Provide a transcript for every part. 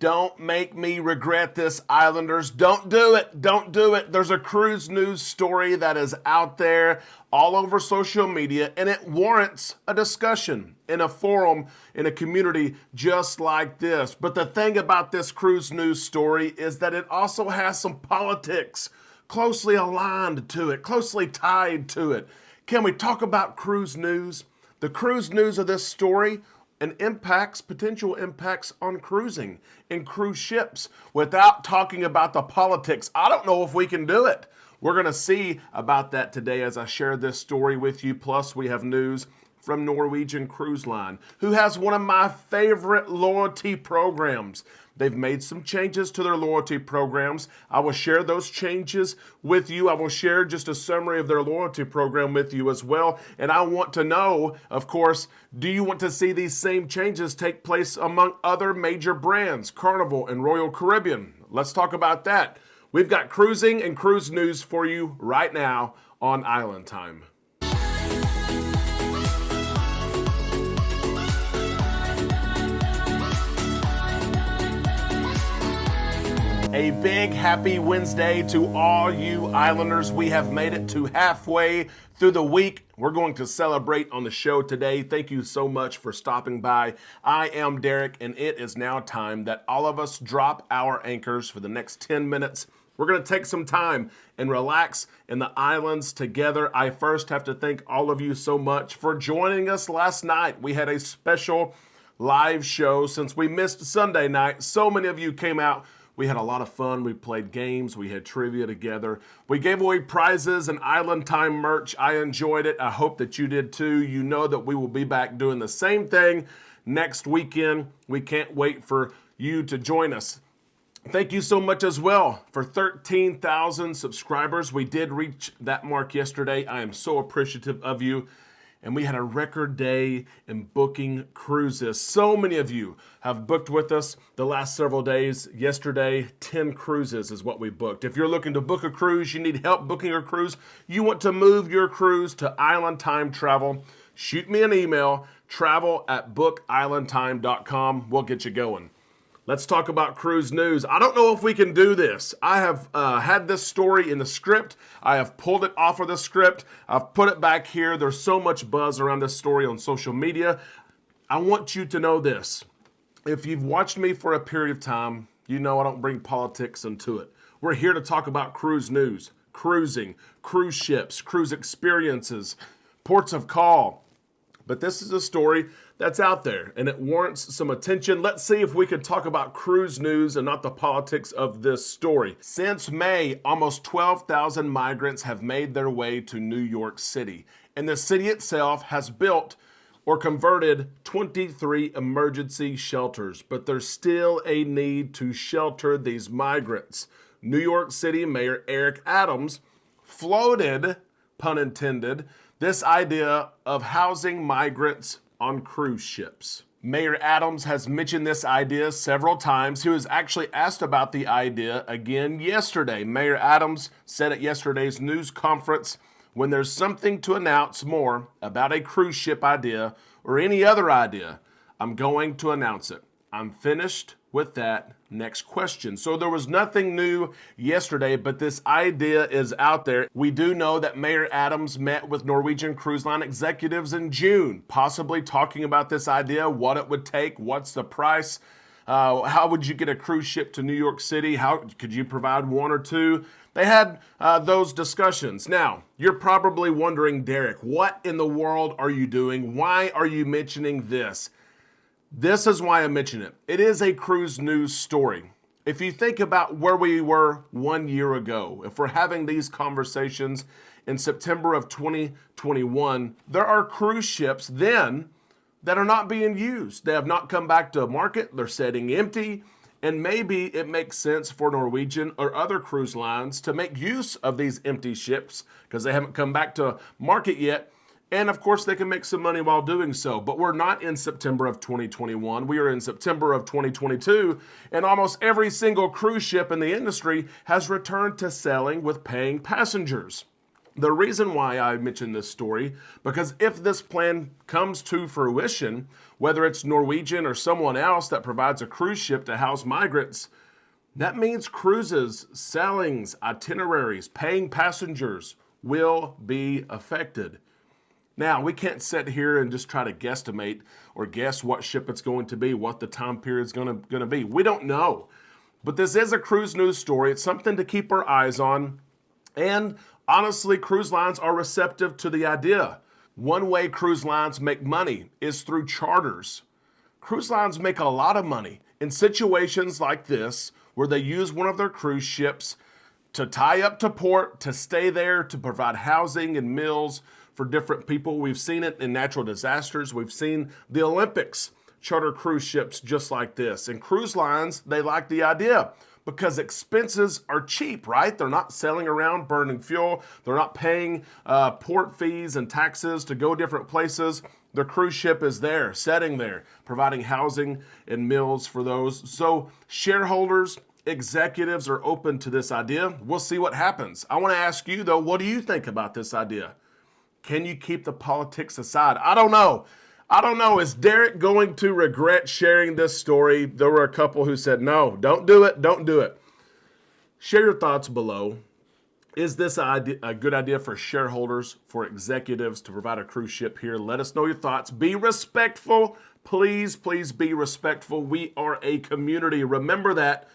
Don't make me regret this, Islanders. Don't do it. Don't do it. There's a cruise news story that is out there all over social media, and it warrants a discussion in a forum, in a community just like this. But the thing about this cruise news story is that it also has some politics closely aligned to it, closely tied to it. Can we talk about cruise news? The cruise news of this story and potential impacts on cruising and cruise ships without talking about the politics. I don't know if we can do it. We're going to see about that today as I share this story with you. Plus, we have news from Norwegian Cruise Line, who has one of my favorite loyalty programs. They've made some changes to their loyalty programs. I will share those changes with you. I will share just a summary of their loyalty program with you as well. And I want to know, of course, do you want to see these same changes take place among other major brands, Carnival and Royal Caribbean? Let's talk about that. We've got cruising and cruise news for you right now on Island Time. A big happy Wednesday to all you Islanders. We have made it to halfway through the week. We're going to celebrate on the show today. Thank you so much for stopping by. I am Derek, and it is now time that all of us drop our anchors for the next 10 minutes. We're going to take some time and relax in the islands together. I first have to thank all of you so much for joining us last night. We had a special live show since we missed Sunday night. So many of you came out. We had a lot of fun. We played games. We had trivia together. We gave away prizes and Island Time merch. I enjoyed it. I hope that you did too. You know that we will be back doing the same thing next weekend. We can't wait for you to join us. Thank you so much as well for 13,000 subscribers. We did reach that mark yesterday. I am so appreciative of you. And we had a record day in booking cruises. So many of you have booked with us the last several days. Yesterday, 10 cruises is what we booked. If you're looking to book a cruise, you need help booking a cruise, you want to move your cruise to Island Time Travel, shoot me an email, travel@bookislandtime.com. We'll get you going. Let's talk about cruise news. I don't know if we can do this. I have had this story in the script. I have pulled it off of the script. I've put it back here. There's so much buzz around this story on social media. I want you to know this. If you've watched me for a period of time, you know I don't bring politics into it. We're here to talk about cruise news, cruising, cruise ships, cruise experiences, ports of call. But this is a story that's out there, and it warrants some attention. Let's see if we can talk about cruise news and not the politics of this story. Since May, almost 12,000 migrants have made their way to New York City, and the city itself has built or converted 23 emergency shelters, but there's still a need to shelter these migrants. New York City Mayor Eric Adams floated, pun intended, this idea of housing migrants on cruise ships. Mayor Adams has mentioned this idea several times. He was actually asked about the idea again yesterday. Mayor Adams said at yesterday's news conference, when there's something to announce more about a cruise ship idea or any other idea, I'm going to announce it. I'm finished with that. Next question. So there was nothing new yesterday, but this idea is out there. We do know that Mayor Adams met with Norwegian Cruise Line executives in June, possibly talking about this idea, what it would take, what's the price, how would you get a cruise ship to New York City, how could you provide one or two? They had those discussions. Now, you're probably wondering, Derek, what in the world are you doing? Why are you mentioning this? This is why I mention it. It is a cruise news story. If you think about where we were 1 year ago, if we're having these conversations in September of 2021, there are cruise ships then that are not being used. They have not come back to market. They're sitting empty. And maybe it makes sense for Norwegian or other cruise lines to make use of these empty ships because they haven't come back to market yet. And of course, they can make some money while doing so. But we're not in September of 2021. We are in September of 2022. And almost every single cruise ship in the industry has returned to sailing with paying passengers. The reason why I mention this story, because if this plan comes to fruition, whether it's Norwegian or someone else that provides a cruise ship to house migrants, that means cruises, sailings, itineraries, paying passengers will be affected. Now, we can't sit here and just try to guesstimate or guess what ship it's going to be, what the time period is going to be. We don't know. But this is a cruise news story. It's something to keep our eyes on. And honestly, cruise lines are receptive to the idea. One way cruise lines make money is through charters. Cruise lines make a lot of money in situations like this where they use one of their cruise ships to tie up to port, to stay there, to provide housing and meals for different people. We've seen it in natural disasters. We've seen the Olympics charter cruise ships just like this. And cruise lines, they like the idea because expenses are cheap, right? They're not sailing around burning fuel. They're not paying port fees and taxes to go different places. The cruise ship is there, sitting there, providing housing and meals for those. So shareholders, executives are open to this idea. We'll see what happens. I want to ask you, though, what do you think about this idea? Can you keep the politics aside? I don't know. Is Derek going to regret sharing this story? There were a couple who said, no, don't do it. Don't do it. Share your thoughts below. Is this a good idea for shareholders, for executives to provide a cruise ship here? Let us know your thoughts. Be respectful. Please, please be respectful. We are a community. Remember that.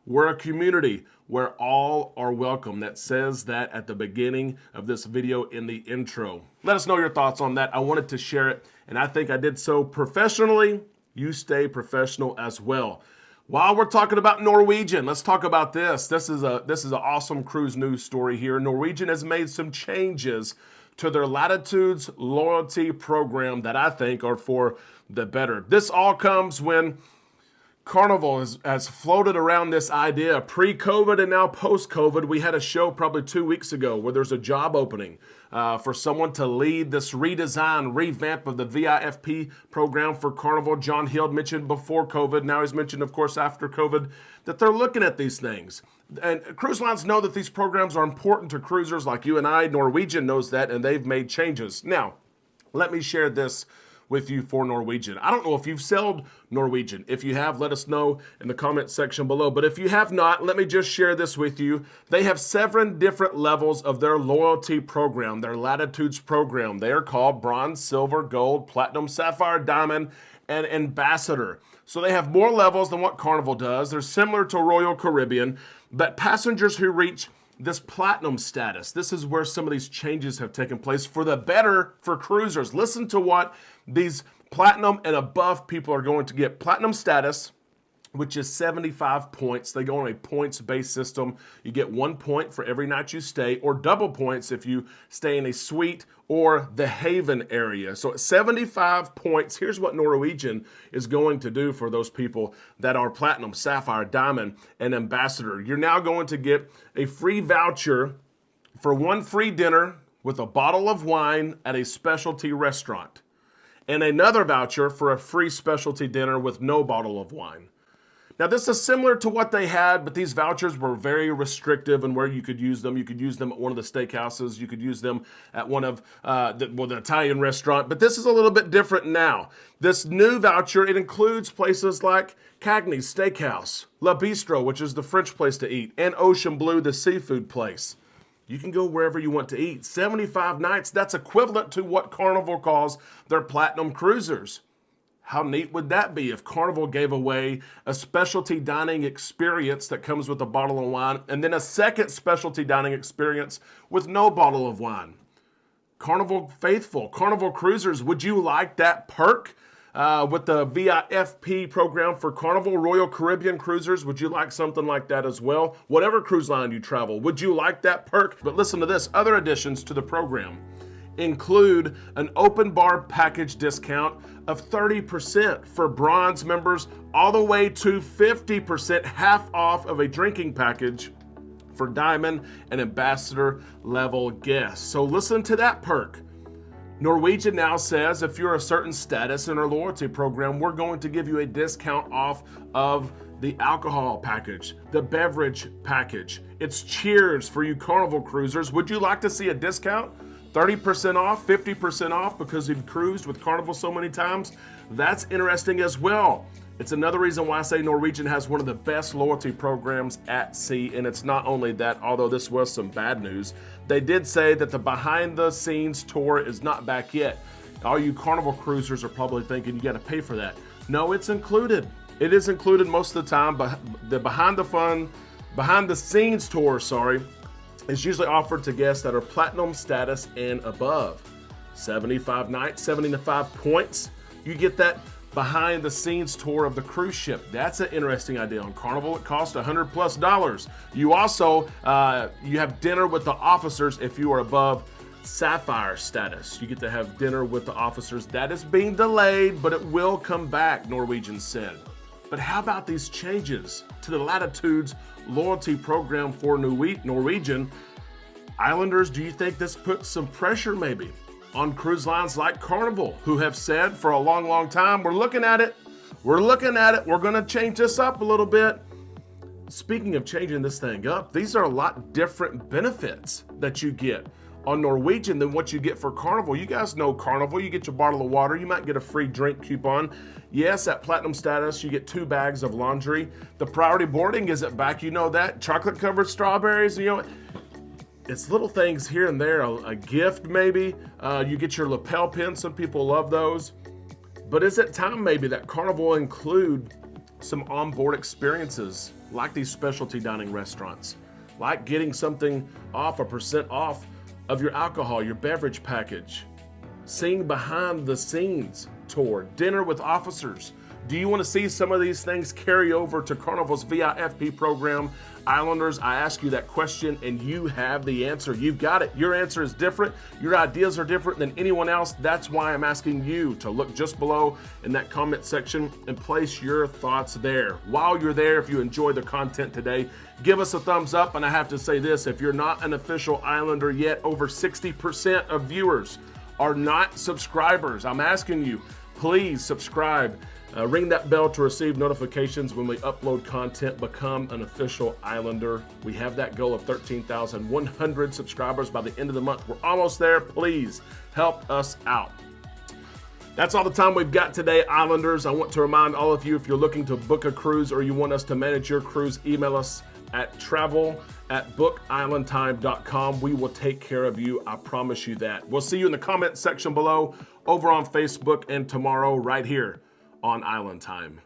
We're a community where all are welcome. That says that at the beginning of this video in the intro. Let us know your thoughts on that. I wanted to share it, and I think I did so professionally. You stay professional as well. While we're talking about Norwegian, let's talk about this. This is an awesome cruise news story here. Norwegian has made some changes to their Latitudes loyalty program that I think are for the better. This all comes when Carnival has floated around this idea pre-COVID and now post-COVID. We had a show probably 2 weeks ago where there's a job opening for someone to lead this redesign, revamp of the VIFP program for Carnival. John Hill mentioned before COVID. Now he's mentioned, of course, after COVID, that they're looking at these things. And cruise lines know that these programs are important to cruisers like you and I. Norwegian knows that, and they've made changes. Now, let me share this with you for Norwegian. I don't know if you've sailed Norwegian. If you have, let us know in the comment section below. But if you have not, let me just share this with you. They have 7 different levels of their loyalty program, their Latitudes program. They are called Bronze, Silver, Gold, Platinum, Sapphire, Diamond, and Ambassador. So they have more levels than what Carnival does. They're similar to Royal Caribbean, but passengers who reach this platinum status, this is where some of these changes have taken place for the better for cruisers. Listen to what these platinum and above people are going to get. Platinum status, which is 75 points. They go on a points-based system. You get 1 point for every night you stay, or double points if you stay in a suite or the Haven area. So at 75 points, here's what Norwegian is going to do for those people that are Platinum, Sapphire, Diamond, and Ambassador. You're now going to get a free voucher for 1 free dinner with a bottle of wine at a specialty restaurant, and another voucher for a free specialty dinner with no bottle of wine. Now, this is similar to what they had, but these vouchers were very restrictive in where you could use them. You could use them at one of the steakhouses. You could use them at one of the Italian restaurant. But this is a little bit different now. This new voucher, it includes places like Cagney's Steakhouse, La Bistro, which is the French place to eat, and Ocean Blue, the seafood place. You can go wherever you want to eat. 75 nights, that's equivalent to what Carnival calls their Platinum Cruisers. How neat would that be if Carnival gave away a specialty dining experience that comes with a bottle of wine and then a second specialty dining experience with no bottle of wine? Carnival faithful, Carnival cruisers, would you like that perk with the VIFP program for Carnival? Royal Caribbean cruisers, would you like something like that as well? Whatever cruise line you travel, would you like that perk? But listen to this, other additions to the program include an open bar package discount of 30% for bronze members, all the way to 50%, half off of a drinking package for diamond and ambassador level guests. So listen to that perk. Norwegian now says if you're a certain status in our loyalty program, we're going to give you a discount off of the alcohol package, the beverage package. It's cheers for you Carnival cruisers. Would you like to see a discount? 30% off, 50% off because you've cruised with Carnival so many times? That's interesting as well. It's another reason why I say Norwegian has one of the best loyalty programs at sea. And it's not only that, although this was some bad news, they did say that the behind the scenes tour is not back yet. All you Carnival cruisers are probably thinking you got to pay for that. No, it's included. It is included most of the time, but the behind the scenes tour, is usually offered to guests that are platinum status and above. 75 nights, 75 points. You get that behind the scenes tour of the cruise ship. That's an interesting idea. On Carnival, it costs $100+. You also, you have dinner with the officers if you are above Sapphire status. You get to have dinner with the officers. That is being delayed, but it will come back, Norwegian said. But how about these changes to the Latitudes loyalty program for Norwegian? Islanders, do you think this puts some pressure maybe on cruise lines like Carnival, who have said for a long, long time, we're looking at it, we're going to change this up a little bit. Speaking of changing this thing up, these are a lot different benefits that you get on Norwegian than what you get for Carnival. You guys know Carnival, you get your bottle of water, you might get a free drink coupon. Yes, at platinum status, you get 2 bags of laundry. The priority boarding isn't back, you know that. Chocolate covered strawberries, you know, it's little things here and there, a gift maybe. You get your lapel pin, some people love those. But is it time maybe that Carnival include some onboard experiences like these specialty dining restaurants, like getting something off, a % off of your alcohol, your beverage package, seeing behind the scenes tour, dinner with officers. Do you want to see some of these things carry over to Carnival's VIFP program? Islanders, I ask you that question and you have the answer. You've got it. Your answer is different. Your ideas are different than anyone else. That's why I'm asking you to look just below in that comment section and place your thoughts there. While you're there, if you enjoy the content today, give us a thumbs up. And I have to say this, if you're not an official Islander yet, over 60% of viewers are not subscribers. I'm asking you, please subscribe. Ring that bell to receive notifications when we upload content. Become an official Islander. We have that goal of 13,100 subscribers by the end of the month. We're almost there. Please help us out. That's all the time we've got today, Islanders. I want to remind all of you, if you're looking to book a cruise or you want us to manage your cruise, email us at travel@bookislandtime.com. We will take care of you. I promise you that. We'll see you in the comment section below, over on Facebook, and tomorrow right here on Island Time.